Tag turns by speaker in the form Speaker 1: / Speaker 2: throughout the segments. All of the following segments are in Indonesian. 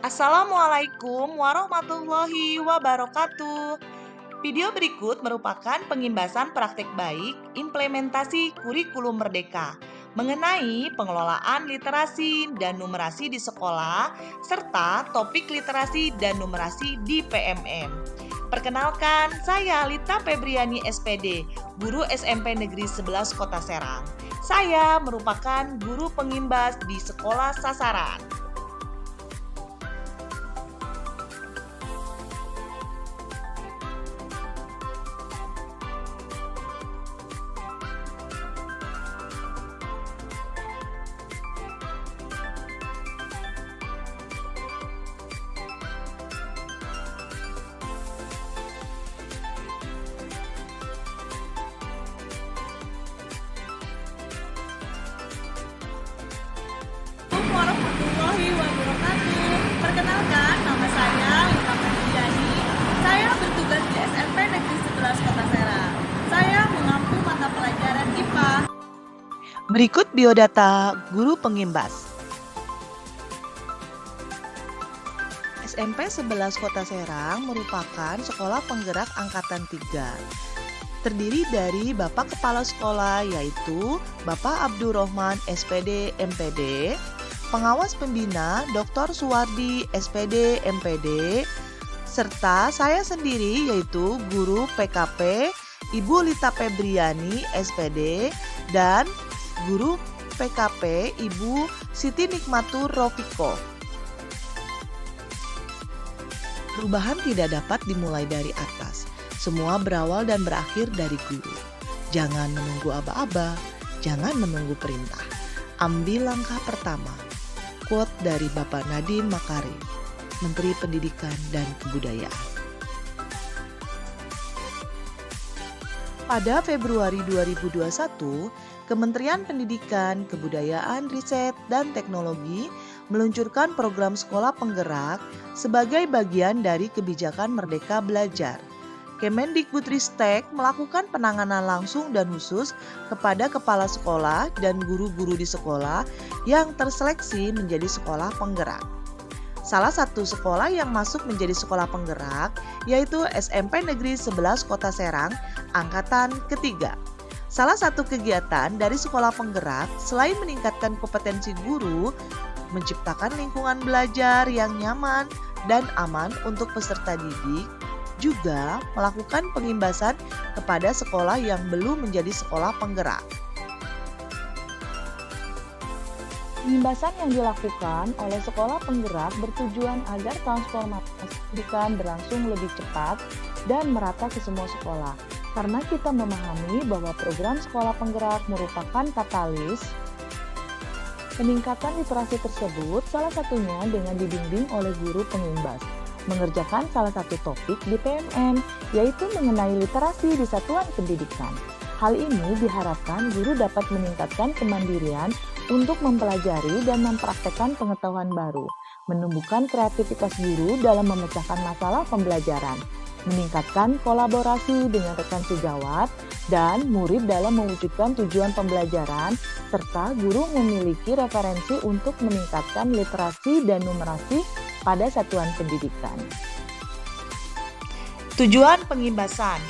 Speaker 1: Assalamualaikum warahmatullahi wabarakatuh. Video berikut merupakan pengimbasan praktik baik implementasi kurikulum Merdeka mengenai pengelolaan literasi dan numerasi di sekolah serta topik literasi dan numerasi di PMM. Perkenalkan, saya Lita Febriani SPD, guru SMP Negeri 11 Kota Serang. Saya merupakan guru pengimbas di sekolah sasaran.
Speaker 2: Assalamualaikum warahmatullahi wabarakatuh. Perkenalkan, nama saya Lita Febriani. Saya bertugas di SMP Negeri 11 Kota Serang. Saya mengampu mata pelajaran IPA.
Speaker 1: Berikut biodata guru pengimbas. SMP 11 Kota Serang merupakan sekolah penggerak angkatan 3. Terdiri dari Bapak Kepala Sekolah yaitu Bapak Abdurrahman SPD MPD, Pengawas Pembina Dr. Suwardi SPD MPD, serta saya sendiri yaitu Guru PKP Ibu Lita Febriani SPD dan Guru PKP Ibu Siti Nikmatur Rofiko. Perubahan tidak dapat dimulai dari atas. Semua berawal dan berakhir dari guru. Jangan menunggu aba-aba, jangan menunggu perintah. Ambil langkah pertama. Quote dari Bapak Nadiem Makarim, Menteri Pendidikan dan Kebudayaan. Pada Februari 2021, Kementerian Pendidikan, Kebudayaan, Riset, dan Teknologi meluncurkan program sekolah penggerak sebagai bagian dari kebijakan Merdeka Belajar. Kemendikbudristek melakukan penanganan langsung dan khusus kepada kepala sekolah dan guru-guru di sekolah yang terseleksi menjadi sekolah penggerak. Salah satu sekolah yang masuk menjadi sekolah penggerak yaitu SMP Negeri 11 Kota Serang angkatan ketiga. Salah satu kegiatan dari sekolah penggerak selain meningkatkan kompetensi guru, menciptakan lingkungan belajar yang nyaman dan aman untuk peserta didik, juga melakukan pengimbasan kepada sekolah yang belum menjadi sekolah penggerak.
Speaker 3: Pengimbasan yang dilakukan oleh sekolah penggerak bertujuan agar transformasi pendidikan berlangsung lebih cepat dan merata ke semua sekolah. Karena kita memahami bahwa program sekolah penggerak merupakan katalis peningkatan literasi tersebut, salah satunya dengan dibimbing oleh guru pengimbas mengerjakan salah satu topik di PMM, yaitu mengenai literasi di satuan pendidikan. Hal ini diharapkan guru dapat meningkatkan kemandirian untuk mempelajari dan mempraktekkan pengetahuan baru, menumbuhkan kreativitas guru dalam memecahkan masalah pembelajaran, meningkatkan kolaborasi dengan rekan sejawat dan murid dalam mewujudkan tujuan pembelajaran, serta guru memiliki referensi untuk meningkatkan literasi dan numerasi pada satuan pendidikan.
Speaker 1: Tujuan pengimbasan.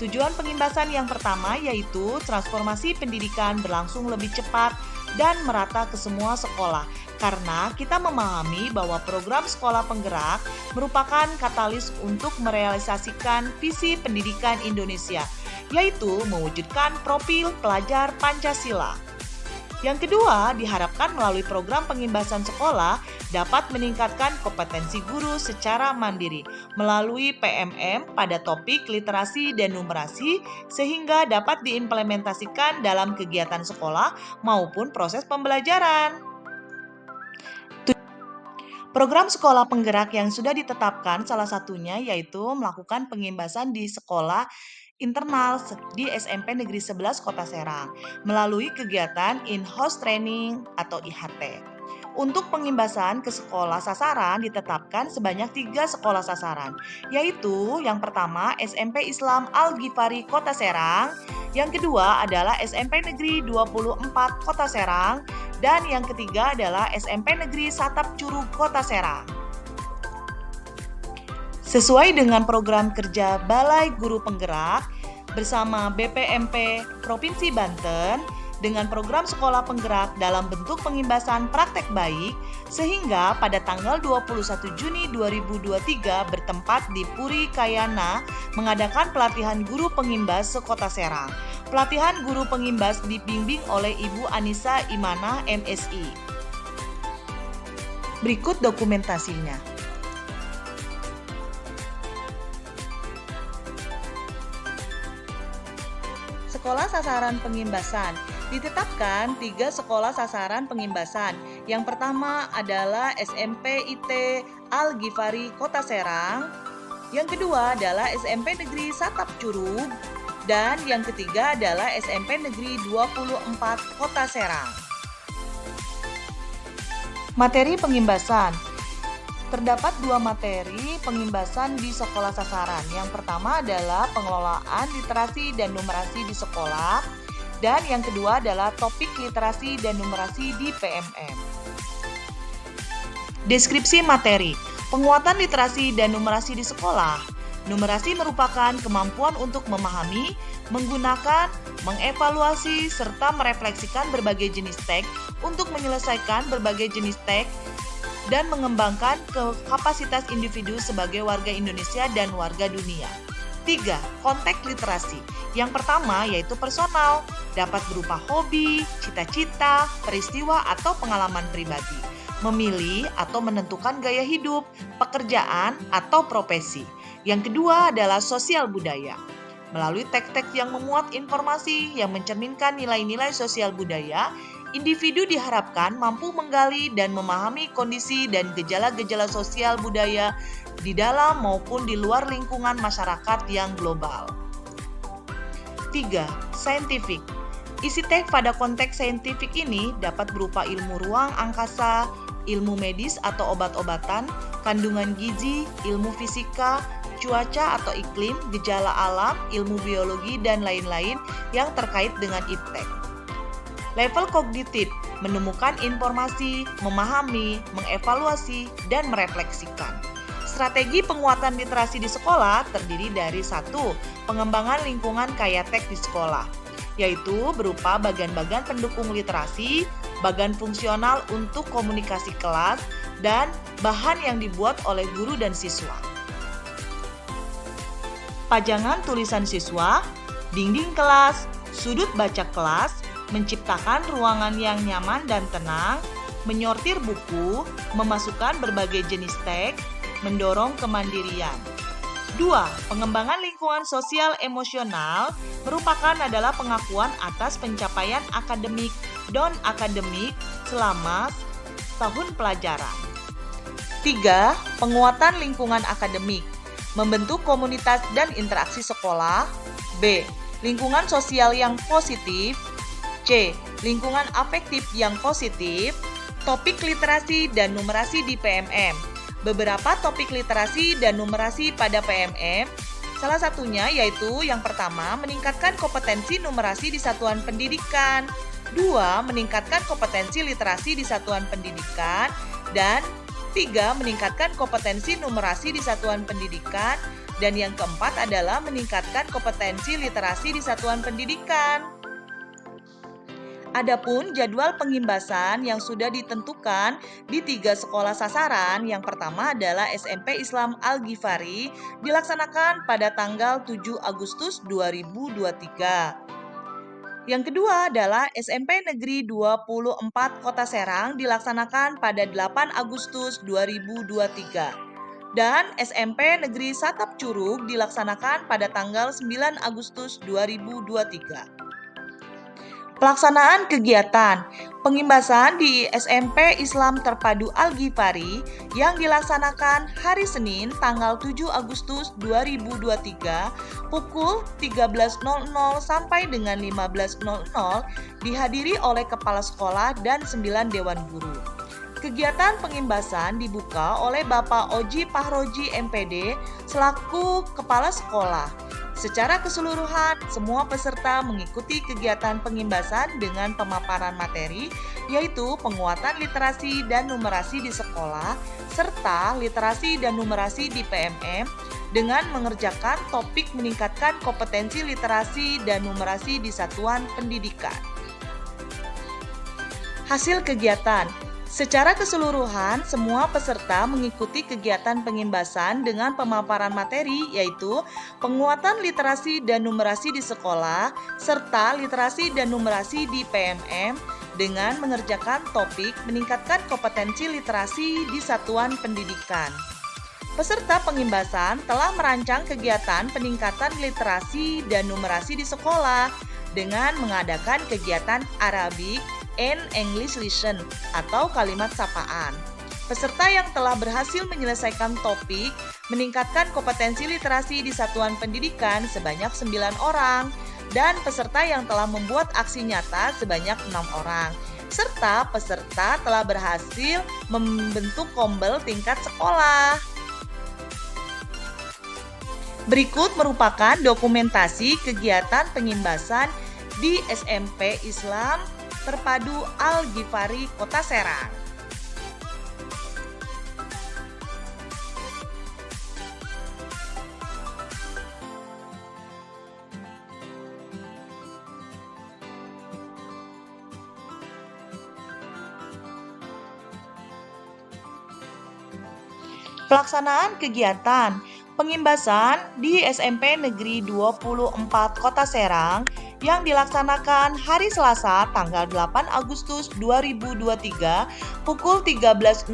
Speaker 1: Tujuan pengimbasan yang pertama yaitu transformasi pendidikan berlangsung lebih cepat dan merata ke semua sekolah. Karena kita memahami bahwa program sekolah penggerak merupakan katalis untuk merealisasikan visi pendidikan Indonesia, yaitu mewujudkan profil pelajar Pancasila. Yang kedua, diharapkan melalui program pengimbasan sekolah dapat meningkatkan kompetensi guru secara mandiri melalui PMM pada topik literasi dan numerasi sehingga dapat diimplementasikan dalam kegiatan sekolah maupun proses pembelajaran. Program sekolah penggerak yang sudah ditetapkan salah satunya yaitu melakukan pengimbasan di sekolah internal di SMP Negeri 11 Kota Serang melalui kegiatan in-house training atau IHT. Untuk pengimbasan ke sekolah sasaran ditetapkan sebanyak 3 sekolah sasaran, yaitu yang pertama SMP Islam Al-Ghifari Kota Serang, yang kedua adalah SMP Negeri 24 Kota Serang, dan yang ketiga adalah SMP Negeri Satap Curug Kota Serang. Sesuai dengan program kerja Balai Guru Penggerak bersama BPMP Provinsi Banten dengan program sekolah penggerak dalam bentuk pengimbasan praktek baik, sehingga pada tanggal 21 Juni 2023 bertempat di Puri Kayana mengadakan pelatihan guru pengimbas se-Kota Serang. Pelatihan guru pengimbas dibimbing oleh Ibu Anissa Imanah MSI. Berikut dokumentasinya. Sekolah sasaran pengimbasan. Ditetapkan 3 sekolah sasaran pengimbasan. Yang pertama adalah SMP IT Al-Ghifari Kota Serang. Yang kedua adalah SMP Negeri Satap Curug. Dan yang ketiga adalah SMP Negeri 24 Kota Serang. Materi pengimbasan. Terdapat 2 materi pengimbasan di sekolah sasaran. Yang pertama adalah pengelolaan literasi dan numerasi di sekolah, dan yang kedua adalah topik literasi dan numerasi di PMM. Deskripsi materi. Penguatan literasi dan numerasi di sekolah. Numerasi merupakan kemampuan untuk memahami, menggunakan, mengevaluasi, serta merefleksikan berbagai jenis teks untuk menyelesaikan berbagai jenis teks dan mengembangkan kapasitas individu sebagai warga Indonesia dan warga dunia. 3. Konteks literasi. Yang pertama yaitu personal, dapat berupa hobi, cita-cita, peristiwa atau pengalaman pribadi, memilih atau menentukan gaya hidup, pekerjaan atau profesi. Yang kedua adalah sosial budaya. Melalui teks-teks yang memuat informasi yang mencerminkan nilai-nilai sosial budaya, individu diharapkan mampu menggali dan memahami kondisi dan gejala-gejala sosial budaya di dalam maupun di luar lingkungan masyarakat yang global. 3. Saintifik. Isi teks pada konteks saintifik ini dapat berupa ilmu ruang angkasa, ilmu medis atau obat-obatan, kandungan gizi, ilmu fisika, cuaca atau iklim, gejala alam, ilmu biologi, dan lain-lain yang terkait dengan iptek. Level kognitif, menemukan informasi, memahami, mengevaluasi, dan merefleksikan. Strategi penguatan literasi di sekolah terdiri dari 1. Pengembangan lingkungan kaya teks di sekolah, yaitu berupa bagian-bagian pendukung literasi, bagian fungsional untuk komunikasi kelas, dan bahan yang dibuat oleh guru dan siswa. Pajangan tulisan siswa, dinding kelas, sudut baca kelas, menciptakan ruangan yang nyaman dan tenang, menyortir buku, memasukkan berbagai jenis teks, mendorong kemandirian. 2. Pengembangan lingkungan sosial emosional merupakan adalah pengakuan atas pencapaian akademik dan akademik selama tahun pelajaran. 3. Penguatan lingkungan akademik, membentuk komunitas dan interaksi sekolah. B. Lingkungan sosial yang positif. C. Lingkungan afektif yang positif. Topik literasi dan numerasi di PMM. Beberapa topik literasi dan numerasi pada PMM, salah satunya yaitu yang pertama, meningkatkan kompetensi numerasi di satuan pendidikan. 2. Meningkatkan kompetensi literasi di satuan pendidikan. Dan 3. Meningkatkan kompetensi numerasi di satuan pendidikan. Dan yang keempat adalah meningkatkan kompetensi literasi di satuan pendidikan. Adapun jadwal pengimbasan yang sudah ditentukan di 3 sekolah sasaran, yang pertama adalah SMP Islam Al-Ghifari dilaksanakan pada tanggal 7 Agustus 2023. Yang kedua adalah SMP Negeri 24 Kota Serang dilaksanakan pada 8 Agustus 2023. Dan SMP Negeri Satap Curug dilaksanakan pada tanggal 9 Agustus 2023. Pelaksanaan kegiatan pengimbasan di SMP Islam Terpadu Al-Ghifari yang dilaksanakan hari Senin tanggal 7 Agustus 2023 pukul 13.00 sampai dengan 15.00 dihadiri oleh kepala sekolah dan 9 dewan guru. Kegiatan pengimbasan dibuka oleh Bapak Oji Pahroji MPD selaku kepala sekolah. Secara keseluruhan, semua peserta mengikuti kegiatan pengimbasan dengan pemaparan materi, yaitu penguatan literasi dan numerasi di sekolah, serta literasi dan numerasi di PMM, dengan mengerjakan topik meningkatkan kompetensi literasi dan numerasi di satuan pendidikan. Hasil kegiatan. Secara keseluruhan, semua peserta mengikuti kegiatan pengimbasan dengan pemaparan materi, yaitu penguatan literasi dan numerasi di sekolah, serta literasi dan numerasi di PMM, dengan mengerjakan topik meningkatkan kompetensi literasi di satuan pendidikan. Peserta pengimbasan telah merancang kegiatan peningkatan literasi dan numerasi di sekolah dengan mengadakan kegiatan Arabic and English Lesson atau kalimat sapaan. Peserta yang telah berhasil menyelesaikan topik meningkatkan kompetensi literasi di satuan pendidikan sebanyak 9 orang dan peserta yang telah membuat aksi nyata sebanyak 6 orang. Serta peserta telah berhasil membentuk kombel tingkat sekolah. Berikut merupakan dokumentasi kegiatan pengimbasan di SMP Islam Terpadu Al-Ghifari, Kota Serang. Pelaksanaan kegiatan pengimbasan di SMP Negeri 24 Kota Serang yang dilaksanakan hari Selasa tanggal 8 Agustus 2023 pukul 13.00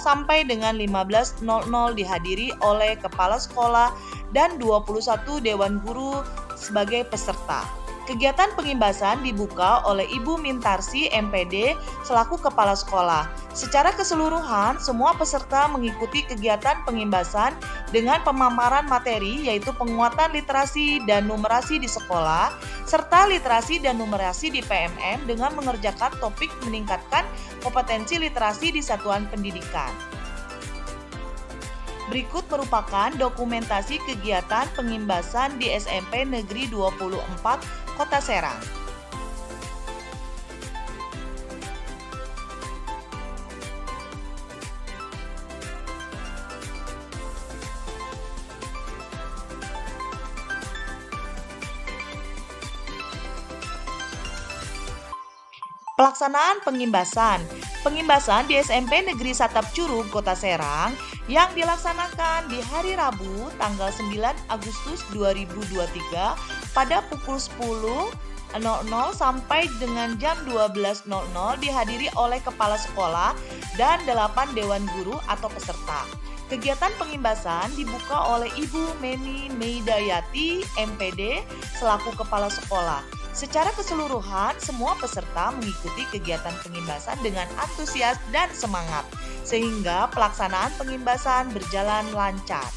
Speaker 1: sampai dengan 15.00 dihadiri oleh Kepala Sekolah dan 21 Dewan Guru sebagai peserta. Kegiatan pengimbasan dibuka oleh Ibu Mintarsi MPD selaku Kepala Sekolah. Secara keseluruhan, semua peserta mengikuti kegiatan pengimbasan dengan pemaparan materi yaitu penguatan literasi dan numerasi di sekolah, serta literasi dan numerasi di PMM dengan mengerjakan topik meningkatkan kompetensi literasi di satuan pendidikan. Berikut merupakan dokumentasi kegiatan pengimbasan di SMP Negeri 24 Kota Serang. Pelaksanaan pengimbasan. Pengimbasan di SMP Negeri Satap Curug, Kota Serang yang dilaksanakan di hari Rabu tanggal 9 Agustus 2023 pada pukul 10.00 sampai dengan jam 12.00 dihadiri oleh Kepala Sekolah dan 8 Dewan Guru atau peserta. Kegiatan pengimbasan dibuka oleh Ibu Meni Meidayati MPD selaku Kepala Sekolah. Secara keseluruhan, semua peserta mengikuti kegiatan pengimbasan dengan antusias dan semangat, sehingga pelaksanaan pengimbasan berjalan lancar.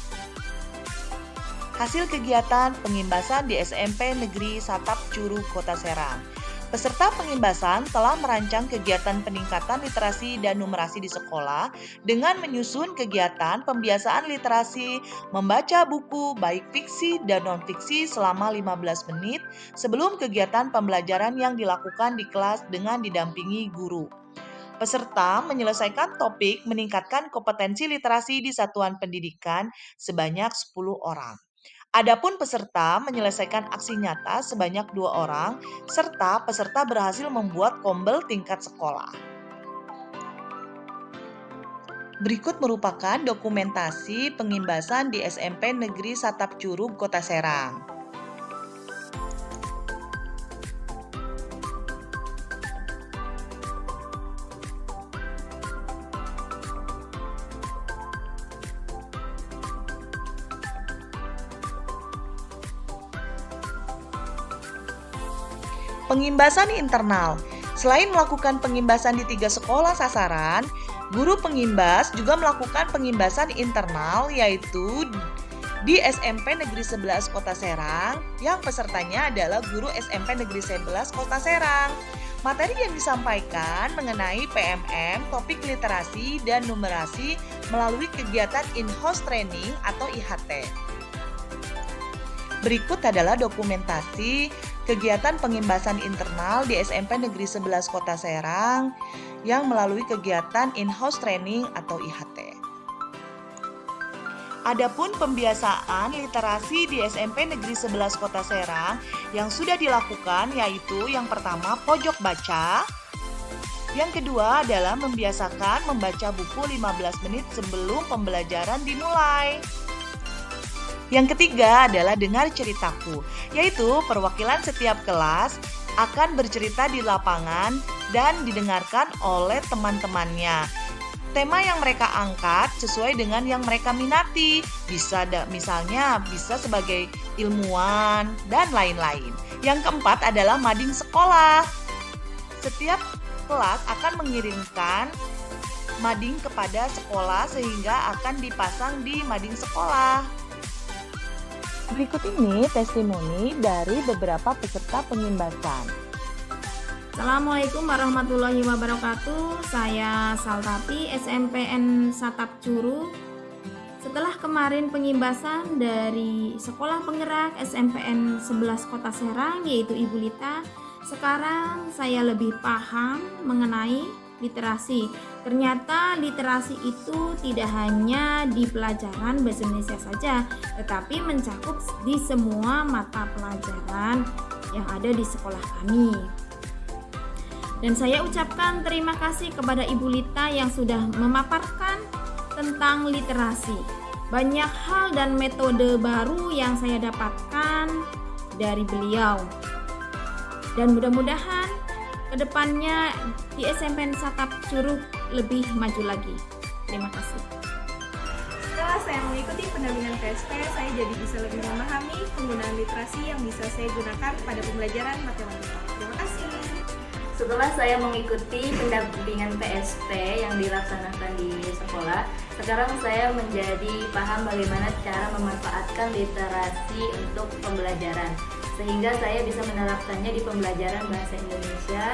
Speaker 1: Hasil kegiatan pengimbasan di SMP Negeri Satap Curug, Kota Serang. Peserta pengimbasan telah merancang kegiatan peningkatan literasi dan numerasi di sekolah dengan menyusun kegiatan pembiasaan literasi, membaca buku baik fiksi dan non-fiksi selama 15 menit sebelum kegiatan pembelajaran yang dilakukan di kelas dengan didampingi guru. Peserta menyelesaikan topik meningkatkan kompetensi literasi di satuan pendidikan sebanyak 10 orang. Adapun peserta menyelesaikan aksi nyata sebanyak 2 orang, serta peserta berhasil membuat kombel tingkat sekolah. Berikut merupakan dokumentasi pengimbasan di SMP Negeri Satap Curug, Kota Serang. Pengimbasan internal. Selain melakukan pengimbasan di 3 sekolah sasaran, guru pengimbas juga melakukan pengimbasan internal yaitu di SMP Negeri 11 Kota Serang yang pesertanya adalah guru SMP Negeri 11 Kota Serang. Materi yang disampaikan mengenai PMM, topik literasi dan numerasi melalui kegiatan in-house training atau IHT. Berikut adalah dokumentasi kegiatan pengimbasan internal di SMP Negeri 11 Kota Serang yang melalui kegiatan in-house training atau IHT. Adapun pembiasaan literasi di SMP Negeri 11 Kota Serang yang sudah dilakukan yaitu yang pertama pojok baca, yang kedua adalah membiasakan membaca buku 15 menit sebelum pembelajaran dimulai. Yang ketiga adalah dengar ceritaku, yaitu perwakilan setiap kelas akan bercerita di lapangan dan didengarkan oleh teman-temannya. Tema yang mereka angkat sesuai dengan yang mereka minati, misalnya bisa sebagai ilmuwan dan lain-lain. Yang keempat adalah mading sekolah. Setiap kelas akan mengirimkan mading kepada sekolah sehingga akan dipasang di mading sekolah.
Speaker 3: Berikut ini testimoni dari beberapa peserta pengimbasan.
Speaker 4: Assalamualaikum warahmatullahi wabarakatuh. Saya Saltati, SMPN Satap Curu. Setelah kemarin pengimbasan dari Sekolah Penggerak SMPN 11 Kota Serang yaitu Ibu Lita, sekarang saya lebih paham mengenai literasi. Ternyata literasi itu tidak hanya di pelajaran bahasa Indonesia saja, tetapi mencakup di semua mata pelajaran yang ada di sekolah kami. Dan saya ucapkan terima kasih kepada Ibu Lita yang sudah memaparkan tentang literasi. Banyak hal dan metode baru yang saya dapatkan dari beliau. Dan mudah-mudahan kedepannya di SMPN Satap Curug lebih maju lagi. Terima kasih.
Speaker 2: Setelah saya mengikuti pendampingan PSP, saya jadi bisa lebih memahami penggunaan literasi yang bisa saya gunakan pada pembelajaran matematika. Terima kasih.
Speaker 5: Setelah saya mengikuti pendampingan PSP yang dilaksanakan di sekolah, sekarang saya menjadi paham bagaimana cara memanfaatkan literasi untuk pembelajaran, sehingga saya bisa menerapkannya di pembelajaran bahasa Indonesia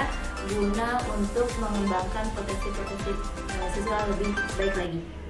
Speaker 5: guna untuk mengembangkan potensi-potensi siswa lebih baik lagi.